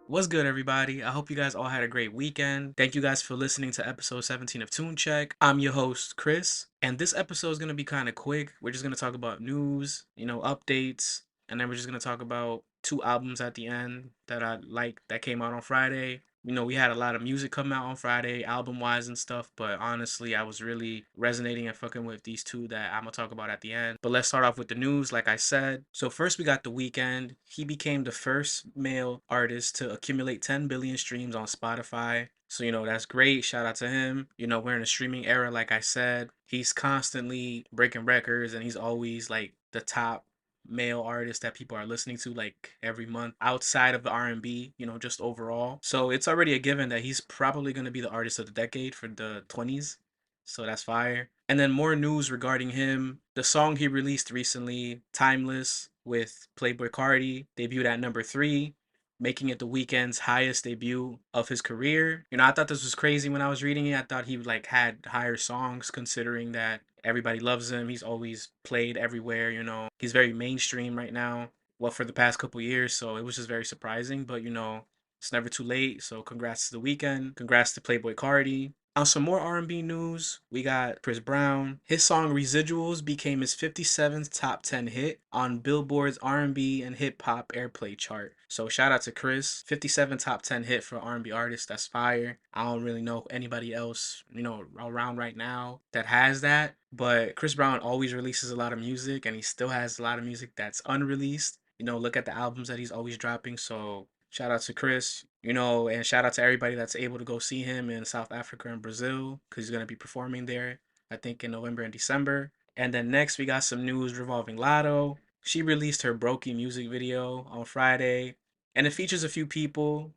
What's good, everybody? I hope you guys all had a great weekend. Thank you guys for listening to episode 17 of Tune Check. I'm your host, Chris, and this episode is going to be kind of quick. We're just going to talk about news, updates, and then we're just going to talk about two albums at the end that I like that came out on Friday. We had a lot of music come out on Friday, album wise and stuff, but honestly, I was really resonating and fucking with these two that I'm gonna talk about at the end. But let's start off with the news, like I said. So, first, we got The Weeknd. He became the first male artist to accumulate 10 billion streams on Spotify. So, that's great. Shout out to him. We're in a streaming era, like I said. He's constantly breaking records and he's always like the top male artists that people are listening to like every month outside of the R&B, just overall. So it's already a given that he's probably going to be the artist of the decade for the 20s. So that's fire. And then more news regarding him. The song he released recently, Timeless, with Playboy Cardi, debuted at number 3, making it the Weeknd's highest debut of his career. I thought this was crazy when I was reading it. I thought he like had higher songs considering that everybody loves him. He's always played everywhere, He's very mainstream right now. Well, for the past couple years, so it was just very surprising, but it's never too late. So congrats to the Weeknd. Congrats to Playboy Cardi. On some more R&B news, we got Chris Brown. His song Residuals became his 57th top 10 hit on Billboard's R&B and hip hop airplay chart. So shout out to Chris. 57 top 10 hit for R&B artist. That's fire. I don't really know anybody else, around right now that has that. But Chris Brown always releases a lot of music and he still has a lot of music that's unreleased. Look at the albums that he's always dropping. So shout out to Chris, and shout out to everybody that's able to go see him in South Africa and Brazil because he's going to be performing there, I think, in November and December. And then next, we got some news revolving Lotto. She released her Brokey music video on Friday, and it features a few people,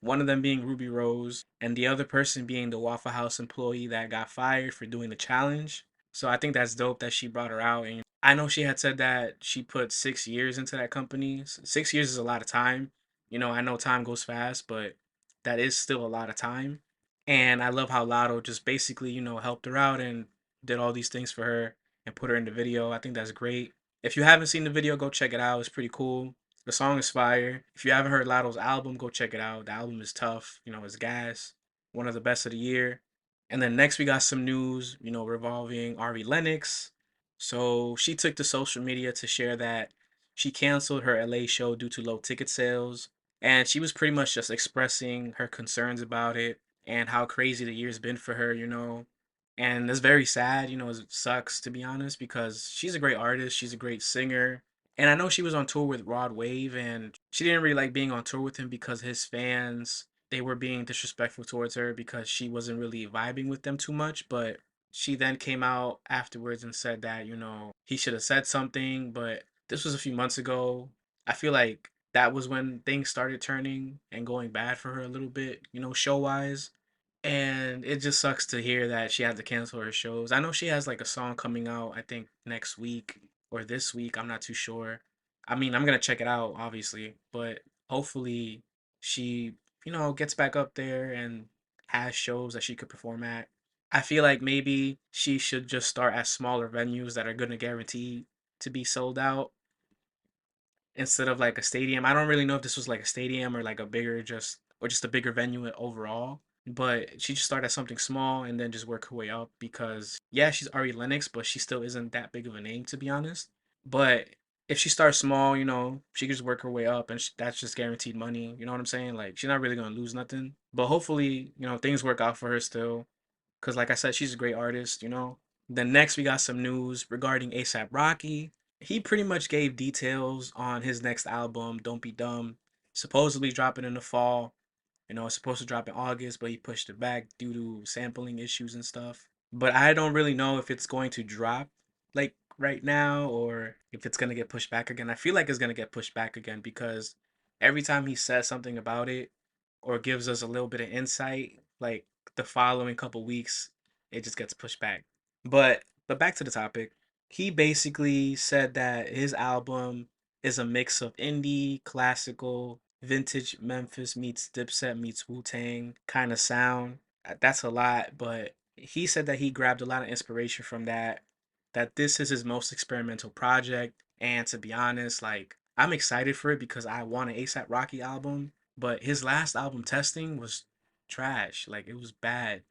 one of them being Ruby Rose, and the other person being the Waffle House employee that got fired for doing the challenge. So I think that's dope that she brought her out. And I know she had said that she put 6 years into that company. 6 years is a lot of time. I know time goes fast, but that is still a lot of time. And I love how Lotto just basically, helped her out and did all these things for her and put her in the video. I think that's great. If you haven't seen the video, go check it out. It's pretty cool. The song is fire. If you haven't heard Lotto's album, go check it out. The album is tough. It's gas. One of the best of the year. And then next we got some news, revolving Ari Lennox. So she took to social media to share that she canceled her LA show due to low ticket sales. And she was pretty much just expressing her concerns about it and how crazy the year's been for her, And it's very sad, it sucks to be honest because she's a great artist, she's a great singer. And I know she was on tour with Rod Wave and she didn't really like being on tour with him because his fans, they were being disrespectful towards her because she wasn't really vibing with them too much, but she then came out afterwards and said that, he should have said something, but this was a few months ago. I feel like that was when things started turning and going bad for her a little bit, show wise. And it just sucks to hear that she had to cancel her shows. I know she has like a song coming out, I think next week or this week. I'm not too sure. I mean, I'm gonna check it out, obviously, but hopefully she, gets back up there and has shows that she could perform at. I feel like maybe she should just start at smaller venues that are gonna guarantee to be sold out instead of like a stadium. I don't really know if this was like a stadium or like a bigger just a bigger venue overall. But she just started at something small and then just work her way up because yeah, she's Ari Lennox, but she still isn't that big of a name to be honest. But if she starts small, she can just work her way up, and that's just guaranteed money. You know what I'm saying? Like she's not really gonna lose nothing. But hopefully, things work out for her still. Cause like I said, she's a great artist. Then next we got some news regarding ASAP Rocky. He pretty much gave details on his next album, Don't Be Dumb, supposedly dropping in the fall. It's supposed to drop in August, but he pushed it back due to sampling issues and stuff. But I don't really know if it's going to drop like right now or if it's going to get pushed back again. I feel like it's going to get pushed back again because every time he says something about it or gives us a little bit of insight, like the following couple weeks, it just gets pushed back. But back to the topic. He basically said that his album is a mix of indie, classical, vintage Memphis meets Dipset meets Wu Tang kind of sound. That's a lot, but he said that he grabbed a lot of inspiration from that. That this is his most experimental project, and to be honest, like I'm excited for it because I want an ASAP Rocky album, But his last album, Testing, was trash. Like it was bad.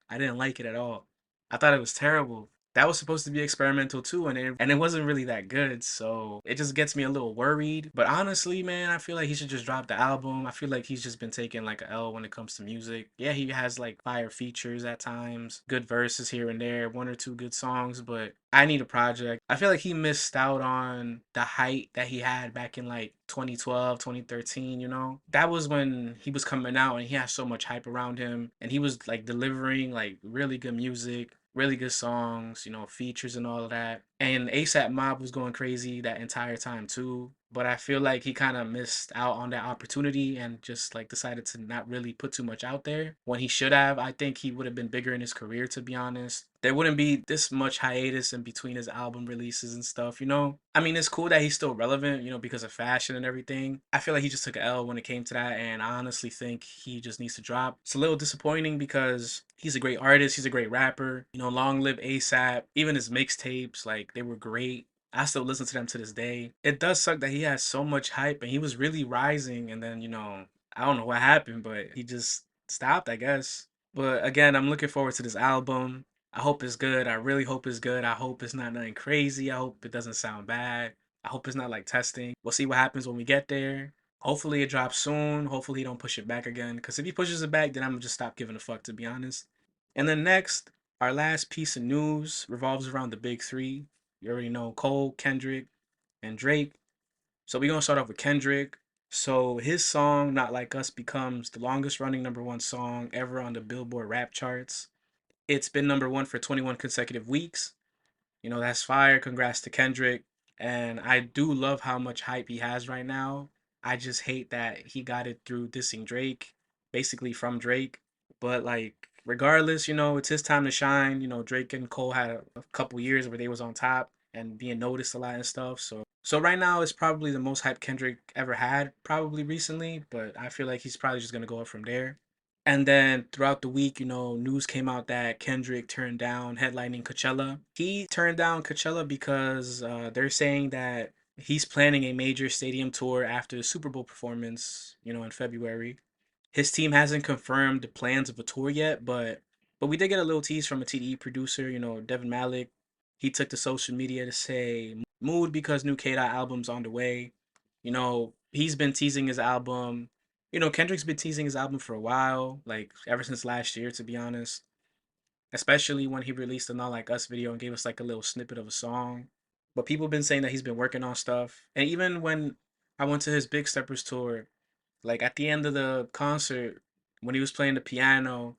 I didn't like it at all. I thought it was terrible. That was supposed to be experimental too, and it wasn't really that good. So it just gets me a little worried. But honestly, man, I feel like he should just drop the album. I feel like he's just been taking like a L when it comes to music. Yeah, he has like fire features at times, good verses here and there, one or two good songs, but I need a project. I feel like he missed out on the height that he had back in like 2012, 2013, you know? That was when he was coming out and he had so much hype around him and he was like delivering like really good music, really good songs, you know, features and all of that. And ASAP Mob was going crazy that entire time too. But I feel like he kind of missed out on that opportunity and just like decided to not really put too much out there when he should have. I think he would have been bigger in his career, to be honest. There wouldn't be this much hiatus in between his album releases and stuff, you know? I mean, it's cool that he's still relevant, you know, because of fashion and everything. I feel like he just took a L when it came to that, and I honestly think he just needs to drop. It's a little disappointing because he's a great artist, he's a great rapper. You know, long live ASAP. Even his mixtapes, like, they were great. I still listen to them to this day. It does suck that he has so much hype and he was really rising, and then, you know, I don't know what happened, but he just stopped, I guess. But again, I'm looking forward to this album. I hope it's good. I really hope it's good. I hope it's not nothing crazy. I hope it doesn't sound bad. I hope it's not like testing. We'll see what happens when we get there. Hopefully it drops soon. Hopefully he don't push it back again. Because if he pushes it back, then I'm gonna just stop giving a fuck, to be honest. And then next, our last piece of news revolves around the big three. You already know Cole, Kendrick, and Drake. So we're gonna start off with Kendrick. So his song "Not Like Us" becomes the longest running number one song ever on the Billboard rap charts. It's been number one for 21 consecutive weeks. You know, that's fire. Congrats to Kendrick. And I do love how much hype he has right now. I just hate that he got it through dissing Drake, basically from Drake. But like, regardless, you know, it's his time to shine. You know, Drake and Cole had a couple years where they was on top and being noticed a lot and stuff. So right now it's probably the most hype Kendrick ever had, probably recently. But I feel like he's probably just gonna go up from there. And then throughout the week, you know, news came out that Kendrick turned down headlining Coachella. He turned down Coachella because they're saying that he's planning a major stadium tour after the Super Bowl performance, you know, in February. His team hasn't confirmed the plans of a tour yet, but we did get a little tease from a TDE producer, you know, Devin Malik. He took to social media to say mood because new K-Dot album's on the way. You know, he's been teasing his album. You know, Kendrick's been teasing his album for a while, like ever since last year, to be honest. Especially when he released the Not Like Us video and gave us like a little snippet of a song. But people have been saying that he's been working on stuff. And even when I went to his Big Steppers tour, like at the end of the concert, when he was playing the piano,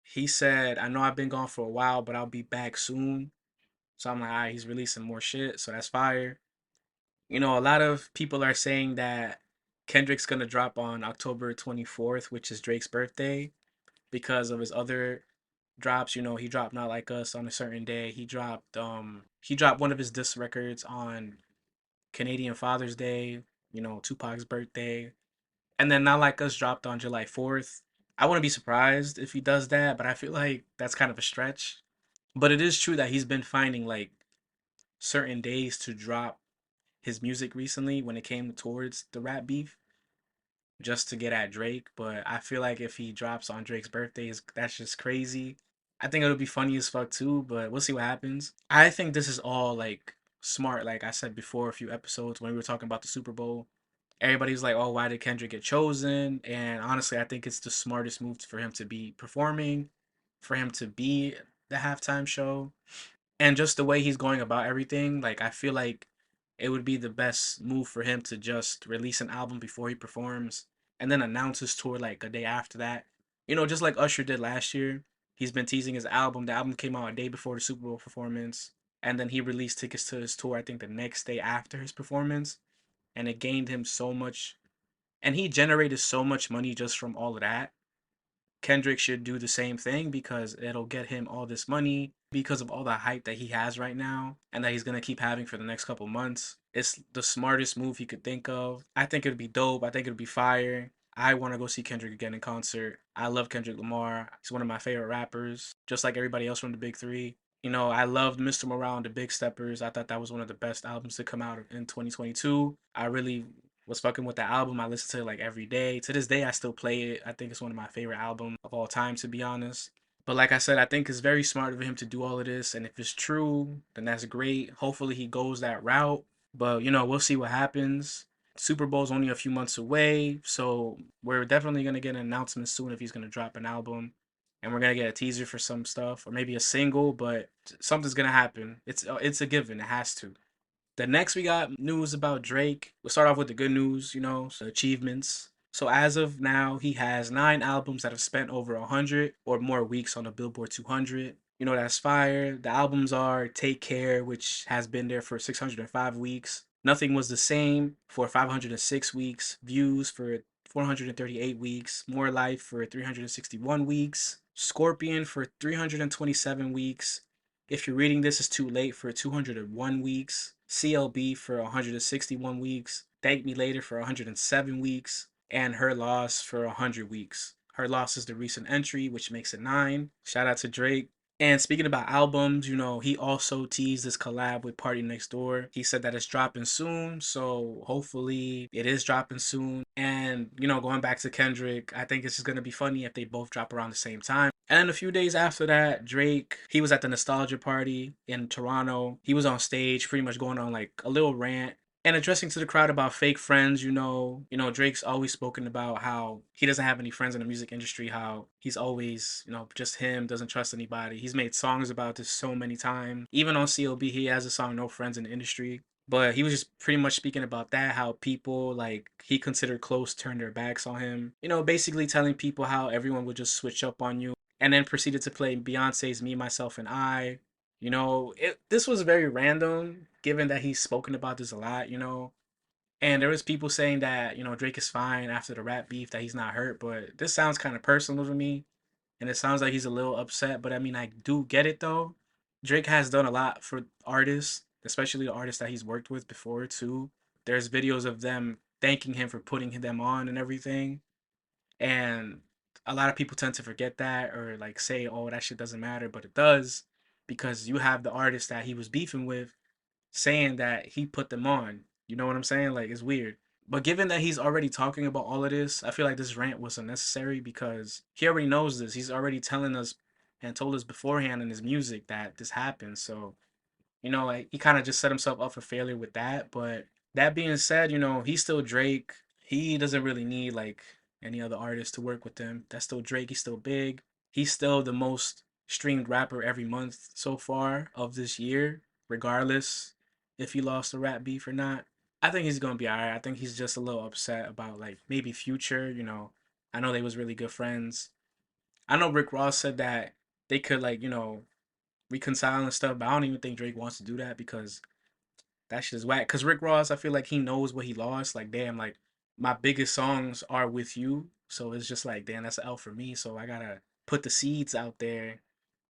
he said, I know I've been gone for a while, but I'll be back soon. So I'm like, all right, he's releasing more shit. So that's fire. You know, a lot of people are saying that Kendrick's gonna drop on October 24th, which is Drake's birthday, because of his other drops. You know, he dropped Not Like Us on a certain day. He dropped one of his diss records on Canadian Father's Day, you know, Tupac's birthday. And then Not Like Us dropped on July 4th. I wouldn't be surprised if he does that, but I feel like that's kind of a stretch. But it is true that he's been finding like certain days to drop his music recently when it came towards the rap beef just to get at Drake. But I feel like if he drops on Drake's birthday, that's just crazy. I think it'll be funny as fuck too, but we'll see what happens. I think this is all like smart. Like I said before, a few episodes when we were talking about the Super Bowl, everybody's like, "Oh, why did Kendrick get chosen?" And honestly, I think it's the smartest move for him to be performing, for him to be the halftime show, and just the way he's going about everything. Like I feel like it would be the best move for him to just release an album before he performs and then announce his tour like a day after that. You know, just like Usher did last year. He's been teasing his album. The album came out a day before the Super Bowl performance, and then he released tickets to his tour I think the next day after his performance, and it gained him so much, and he generated so much money just from all of that. Kendrick should do the same thing because it'll get him all this money because of all the hype that he has right now and that he's going to keep having for the next couple months. It's the smartest move he could think of. I think it'd be dope. I think it'd be fire. I want to go see Kendrick again in concert. I love Kendrick Lamar. He's one of my favorite rappers, just like everybody else from the Big Three. You know, I loved Mr. Morale and the Big Steppers. I thought that was one of the best albums to come out in 2022. I really was fucking with the album. I listened to it like every day. To this day, I still play it. I think it's one of my favorite albums of all time, to be honest. But like I said, I think it's very smart of him to do all of this. And if it's true, then that's great. Hopefully he goes that route. But we'll see what happens. Super Bowl's only a few months away, so we're definitely gonna get an announcement soon if he's gonna drop an album, and we're gonna get a teaser for some stuff or maybe a single. But something's gonna happen. It's a given. It has to. The next we got news about Drake. We'll start off with the good news, so achievements. So as of now, he has 9 albums that have spent over 100 or more weeks on the Billboard 200. That's fire. The albums are Take Care, which has been there for 605 weeks. Nothing Was the Same for 506 weeks. Views for 438 weeks. More Life for 361 weeks. Scorpion for 327 weeks. If you're reading this, it's too late for 201 weeks. CLB for 161 weeks. Thank Me Later for 107 weeks. And Her Loss for 100 weeks. Her Loss is the recent entry, which makes it 9. Shout out to Drake. And speaking about albums, he also teased this collab with Party Next Door. He said that it's dropping soon, so hopefully it is dropping soon. And, going back to Kendrick, I think it's just going to be funny if they both drop around the same time. And then a few days after that, Drake, he was at the Nostalgia Party in Toronto. He was on stage pretty much going on like a little rant and addressing to the crowd about fake friends. Drake's always spoken about how he doesn't have any friends in the music industry, how he's always, just him, doesn't trust anybody. He's made songs about this so many times. Even on CLB, he has a song No Friends in the Industry. But he was just pretty much speaking about that, how people like he considered close turn their backs on him. Basically telling people how everyone would just switch up on you, and then proceeded to play Beyonce's Me, Myself, and I. This was very random, given that he's spoken about this a lot, and there was people saying that, Drake is fine after the rap beef, that he's not hurt, but this sounds kind of personal to me, and it sounds like he's a little upset, but I mean, I do get it though. Drake has done a lot for artists, especially the artists that he's worked with before too. There's videos of them thanking him for putting them on and everything. And a lot of people tend to forget that or like say, oh, that shit doesn't matter, but it does, because you have the artist that he was beefing with saying that he put them on. You know what I'm saying? Like, it's weird. But given that he's already talking about all of this, I feel like this rant was unnecessary because he already knows this. He's already telling us and told us beforehand in his music that this happened. So, like he kind of just set himself up for failure with that. But that being said, he's still Drake. He doesn't really need like any other artist to work with him. That's still Drake. He's still big. He's still the most streamed rapper every month so far of this year, regardless if he lost the rap beef or not. I think he's gonna be alright. I think he's just a little upset about like maybe Future. I know they was really good friends. I know Rick Ross said that they could like reconcile and stuff, but I don't even think Drake wants to do that because that shit is whack. Cause Rick Ross, I feel like he knows what he lost. Like, damn, like my biggest songs are with you, so it's just like, damn, that's an L for me. So I gotta put the seeds out there.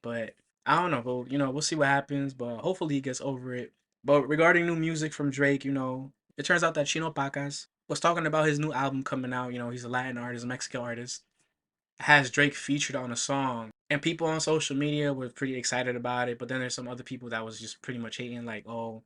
But I don't know, but we'll see what happens. But hopefully he gets over it. But regarding new music from Drake, it turns out that Chino Pacas was talking about his new album coming out. He's a Latin artist, a Mexican artist, has Drake featured on a song. And people on social media were pretty excited about it, but then there's some other people that was just pretty much hating, like, oh,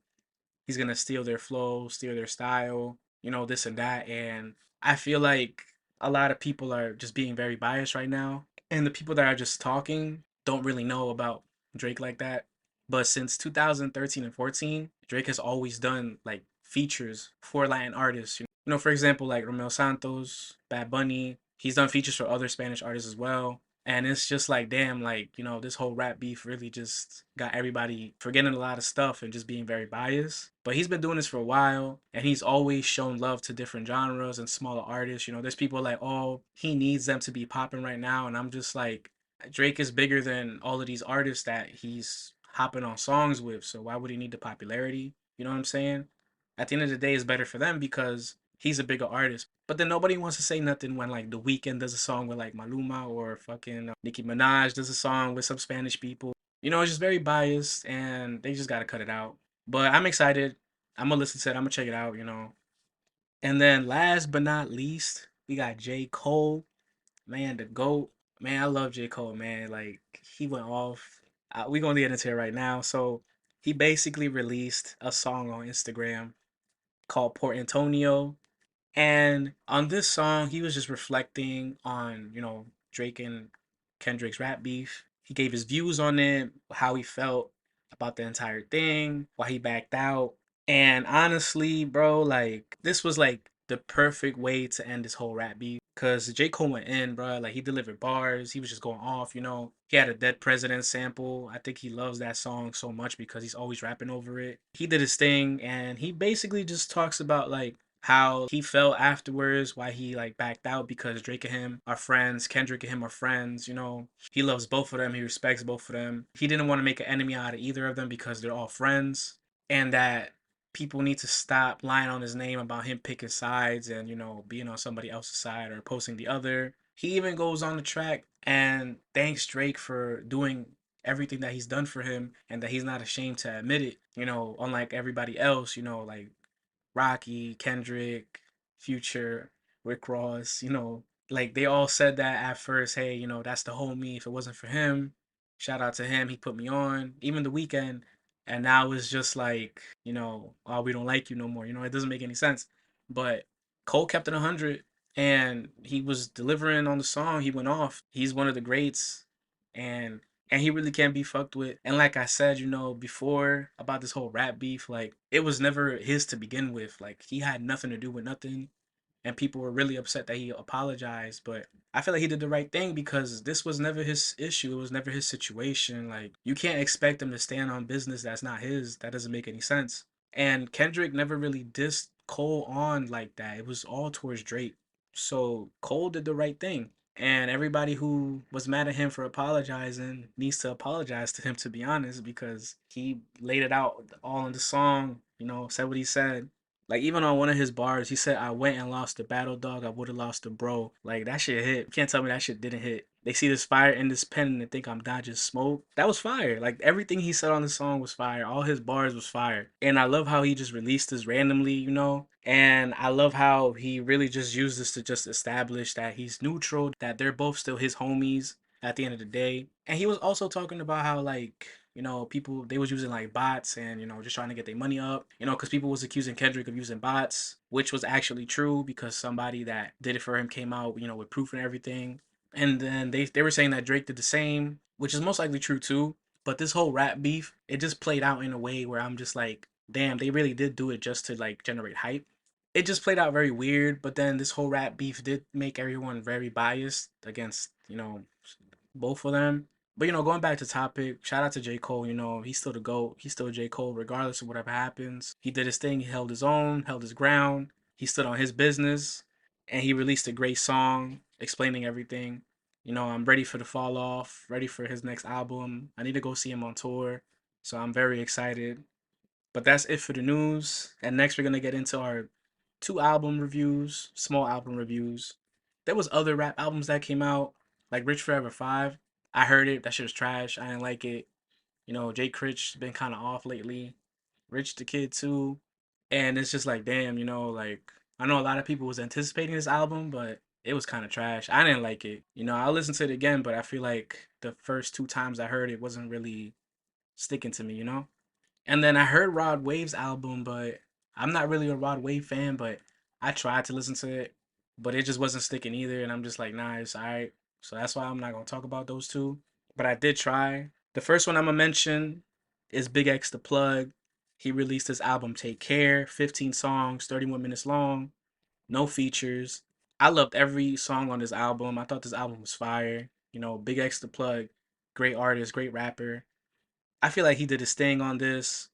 he's gonna steal their flow, steal their style, this and that. And I feel like a lot of people are just being very biased right now. And the people that are just talking don't really know about Drake like that. But since 2013 and 14, Drake has always done like features for Latin artists. For example, like Romeo Santos, Bad Bunny. He's done features for other Spanish artists as well. And it's just like, damn, like, this whole rap beef really just got everybody forgetting a lot of stuff and just being very biased. But he's been doing this for a while, and he's always shown love to different genres and smaller artists. There's people like, oh, he needs them to be popping right now. And I'm just like, Drake is bigger than all of these artists that he's hopping on songs with. So why would he need the popularity? You know what I'm saying? At the end of the day, it's better for them because he's a bigger artist. But then nobody wants to say nothing when like The Weeknd does a song with like Maluma, or fucking Nicki Minaj does a song with some Spanish people. It's just very biased, and they just gotta cut it out. But I'm excited. I'm gonna listen to it. I'm gonna check it out. And then last but not least, we got J. Cole, man, the GOAT. Man, I love J. Cole, man. Like he went off. We gonna get into it right now. So he basically released a song on Instagram called Port Antonio. And on this song, he was just reflecting on, Drake and Kendrick's rap beef. He gave his views on it, how he felt about the entire thing, why he backed out. And honestly, bro, like this was like the perfect way to end this whole rap beef. Cause J. Cole went in, bro. Like he delivered bars. He was just going off. He had a Dead President sample. I think he loves that song so much because he's always rapping over it. He did his thing, and he basically just talks about like how he felt afterwards, why he like backed out because Drake and him are friends, Kendrick and him are friends. He loves both of them, he respects both of them. He didn't want to make an enemy out of either of them because they're all friends, and that people need to stop lying on his name about him picking sides and being on somebody else's side or opposing the other. He even goes on the track and thanks Drake for doing everything that he's done for him and that he's not ashamed to admit it, unlike everybody else, like Rocky, Kendrick, Future, Rick Ross, like they all said that at first, hey, that's the homie. If it wasn't for him, shout out to him. He put me on. Even the weekend. And now it's just like, oh, we don't like you no more. It doesn't make any sense. But Cole kept it 100 and he was delivering on the song. He went off. He's one of the greats. And and he really can't be fucked with. And like I said, before about this whole rap beef, like it was never his to begin with. Like he had nothing to do with nothing, and people were really upset that he apologized. But I feel like he did the right thing because this was never his issue. It was never his situation. Like you can't expect him to stand on business that's not his. That doesn't make any sense. And Kendrick never really dissed Cole on like that. It was all towards Drake. So Cole did the right thing. And everybody who was mad at him for apologizing needs to apologize to him, to be honest, because he laid it out all in the song, said what he said. Like, even on one of his bars, he said, I went and lost the battle dog, I would have lost the bro. Like, that shit hit. You can't tell me that shit didn't hit. They see this fire in this pen and they think I'm dodging smoke. That was fire. Like, everything he said on the song was fire. All his bars was fire. And I love how he just released this randomly. And I love how he really just used this to just establish that he's neutral, that they're both still his homies at the end of the day. And he was also talking about how, like, people, they was using like bots and just trying to get their money up, because people was accusing Kendrick of using bots, which was actually true because somebody that did it for him came out, with proof and everything. And then they were saying that Drake did the same, which is most likely true too. But this whole rap beef, it just played out in a way where I'm just like, damn, they really did do it just to like generate hype. It just played out very weird, but then this whole rap beef did make everyone very biased against, both of them. But going back to topic, shout out to J. Cole, he's still the GOAT. He's still J. Cole, regardless of whatever happens. He did his thing, he held his own, held his ground, he stood on his business, and he released a great song explaining everything. I'm ready for the fall off, ready for his next album. I need to go see him on tour. So I'm very excited. But that's it for the news. And next we're gonna get into our two album reviews, small album reviews. There was other rap albums that came out, like Rich Forever 5. I heard it. That shit was trash. I didn't like it. Jay Critch been kind of off lately. Rich the Kid too. And it's just like, damn, like I know a lot of people was anticipating this album, but it was kind of trash. I didn't like it. I'll listen to it again, but I feel like the first two times I heard it wasn't really sticking to me. And then I heard Rod Wave's album, but I'm not really a Rod Wave fan, but I tried to listen to it, but it just wasn't sticking either. And I'm just like, nah, it's alright. So that's why I'm not gonna talk about those two. But I did try. The first one I'm gonna mention is Big X the Plug. He released his album Take Care, 15 songs, 31 minutes long, no features. I loved every song on this album. I thought this album was fire. Big X the Plug, great artist, great rapper. I feel like he did his thing on this.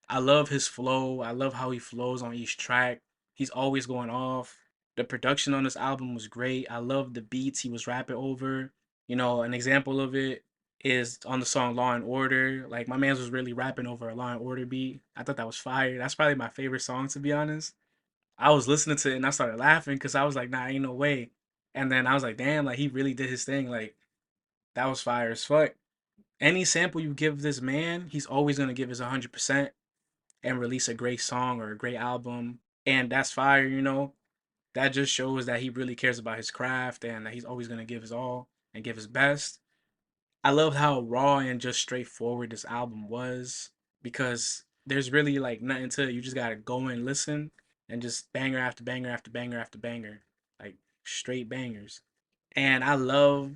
I love his flow. I love how he flows on each track. He's always going off. The production on this album was great. I love the beats he was rapping over. An example of it is on the song Law and Order. Like my man was really rapping over a Law and Order beat. I thought that was fire. That's probably my favorite song, to be honest. I was listening to it and I started laughing because I was like, nah, ain't no way. And then I was like, damn, like he really did his thing. Like that was fire as fuck. Any sample you give this man, he's always gonna give his 100% and release a great song or a great album. And that's fire. That just shows that he really cares about his craft and that he's always going to give his all and give his best. I love how raw and just straightforward this album was because there's really like nothing to it. You just got to go and listen. and just banger after banger after banger after banger, like straight bangers. And I love,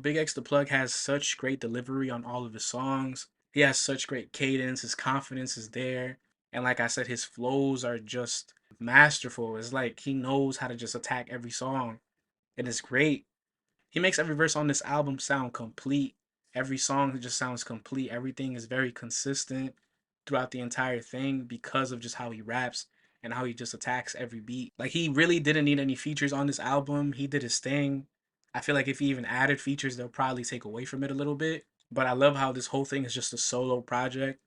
Big X the Plug has such great delivery on all of his songs. He has such great cadence. His confidence is there. And like I said, his flows are just masterful. It's like he knows how to just attack every song. And it's great. He makes every verse on this album sound complete. Every song just sounds complete. Everything is very consistent throughout the entire thing because of just how he raps and how he just attacks every beat. Like he really didn't need any features on this album. He did his thing. I feel like if he even added features, they'll probably take away from it a little bit. But I love how this whole thing is just a solo project.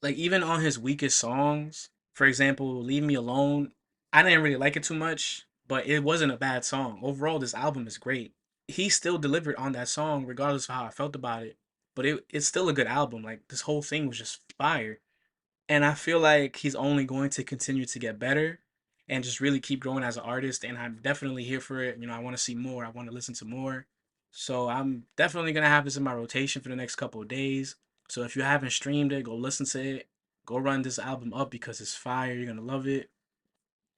Like even on his weakest songs, for example, Leave Me Alone, I didn't really like it too much, but it wasn't a bad song. Overall, this album is great. He still delivered on that song regardless of how I felt about it. But it's still a good album. Like this whole thing was just fire. And I feel like he's only going to continue to get better and just really keep growing as an artist. And I'm definitely here for it. I want to see more. I want to listen to more. So I'm definitely gonna have this in my rotation for the next couple of days. So if you haven't streamed it, go listen to it. Go run this album up because it's fire. You're gonna love it.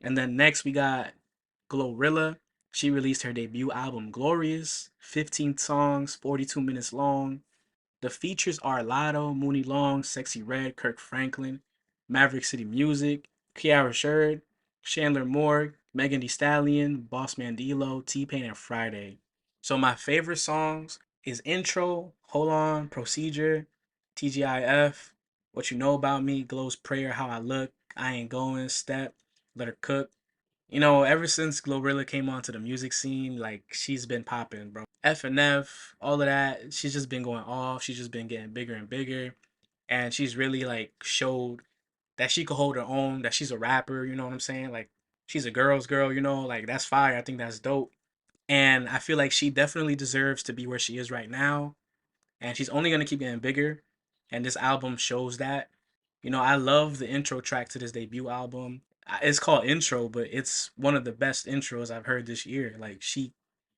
And then next we got Glorilla. She released her debut album Glorious, 15 songs, 42 minutes long. The features are Lotto, Mooney Long, Sexy Red, Kirk Franklin, Maverick City Music, Kiara Sherd, Chandler Moore, Megan Thee Stallion, Boss Mandilo, T-Pain, and Friday. So my favorite songs is Intro, Hold On, Procedure, TGIF, What You Know About Me, Glow's Prayer, How I Look, I Ain't Going, Step, Let Her Cook. Ever since Glorilla came onto the music scene, like she's been popping, bro. F&F, all of that, she's just been going off. She's just been getting bigger and bigger, and she's really like showed that she could hold her own. That she's a rapper. You know what I'm saying? Like she's a girl's girl. Like that's fire. I think that's dope, and I feel like she definitely deserves to be where she is right now, and she's only gonna keep getting bigger, and this album shows that. I love the intro track to this debut album. It's called Intro, but it's one of the best intros I've heard this year. Like she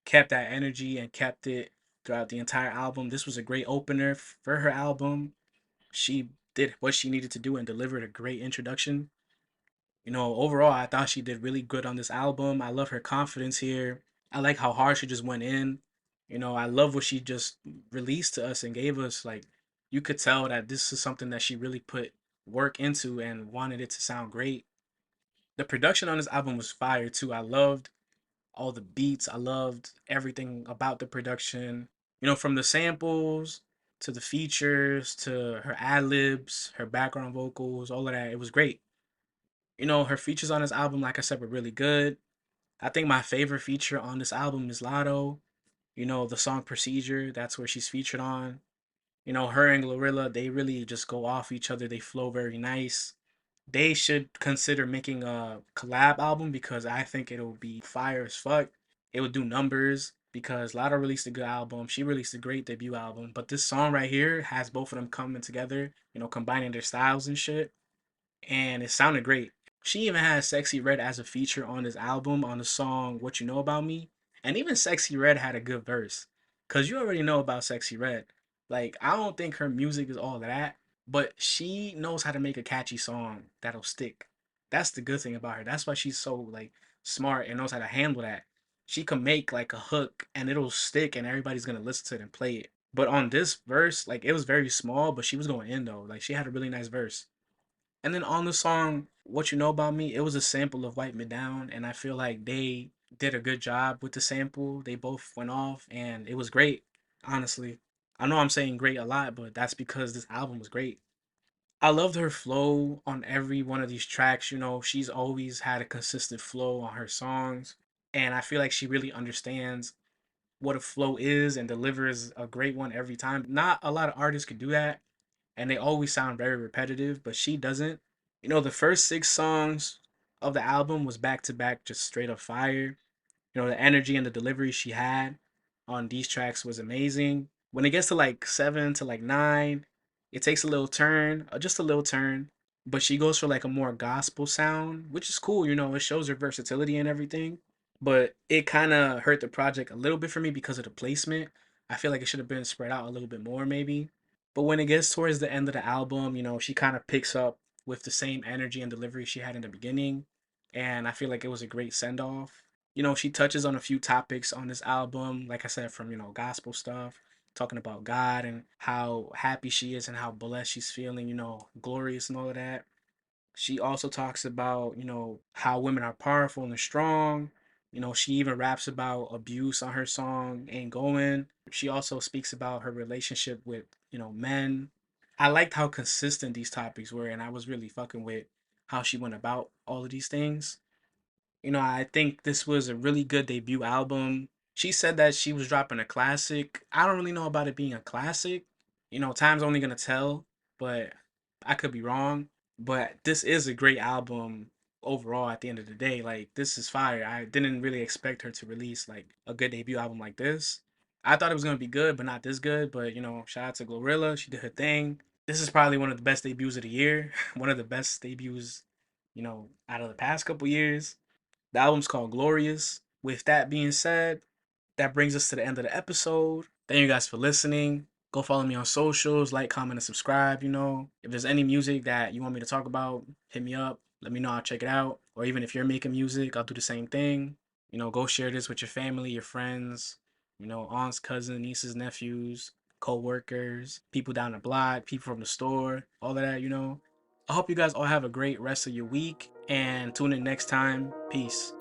kept that energy and kept it throughout the entire album. This was a great opener for her album. She did what she needed to do and delivered a great introduction. Overall, I thought she did really good on this album. I love her confidence here. I like how hard she just went in. I love what she just released to us and gave us. Like, you could tell that this is something that she really put work into and wanted it to sound great. The production on this album was fire too. I loved all the beats. I loved everything about the production. From the samples to the features to her ad libs, her background vocals, all of that. It was great. Her features on this album, like I said, were really good. I think my favorite feature on this album is Lotto. The song Procedure, that's where she's featured on. Her and Glorilla, they really just go off each other. They flow very nice. They should consider making a collab album because I think it'll be fire as fuck. It would do numbers because Lotto released a good album. She released a great debut album. But this song right here has both of them coming together, combining their styles and shit, and it sounded great. She even has Sexy Red as a feature on this album on the song What You Know About Me. And even Sexy Red had a good verse. Cause you already know about Sexy Red. Like, I don't think her music is all that, but she knows how to make a catchy song that'll stick. That's the good thing about her. That's why she's so like smart and knows how to handle that. She can make like a hook and it'll stick and everybody's gonna listen to it and play it. But on this verse, like it was very small, but she was going in though. Like she had a really nice verse. And then on the song What You Know About Me, it was a sample of Wipe Me Down, and I feel like they did a good job with the sample. They both went off and it was great, honestly. I know I'm saying great a lot, but that's because this album was great. I loved her flow on every one of these tracks. She's always had a consistent flow on her songs, and I feel like she really understands what a flow is and delivers a great one every time. Not a lot of artists could do that, and they always sound very repetitive, but she doesn't. The first six songs of the album was back to back, just straight up fire. The energy and the delivery she had on these tracks was amazing. When it gets to like seven to like nine, it takes a little turn, just a little turn, but she goes for like a more gospel sound, which is cool. It shows her versatility and everything. But it kind of hurt the project a little bit for me because of the placement. I feel like it should have been spread out a little bit more, maybe. But when it gets towards the end of the album, she kind of picks up with the same energy and delivery she had in the beginning. and I feel like it was a great send off. You know, she touches on a few topics on this album, like I said, from, gospel stuff, talking about God and how happy she is and how blessed she's feeling, glorious and all of that. She also talks about, how women are powerful and strong. You know, she even raps about abuse on her song Ain't Going. She also speaks about her relationship with, men. I liked how consistent these topics were, and I was really fucking with how she went about all of these things. You know, I think this was a really good debut album. She said that she was dropping a classic. I don't really know about it being a classic. You know, time's only gonna tell, but I could be wrong. But this is a great album overall at the end of the day. Like, this is fire. I didn't really expect her to release like a good debut album like this. I thought it was gonna be good, but not this good. But shout out to Glorilla. She did her thing. This is probably one of the best debuts of the year. One of the best debuts, out of the past couple years. The album's called Glorious. With that being said, that brings us to the end of the episode. Thank you guys for listening. Go follow me on socials, like, comment, and subscribe. If there's any music that you want me to talk about, hit me up. Let me know. I'll check it out. Or even if you're making music, I'll do the same thing. Go share this with your family, your friends, aunts, cousins, nieces, nephews, co-workers, people down the block, people from the store, all of that. I hope you guys all have a great rest of your week and tune in next time. Peace.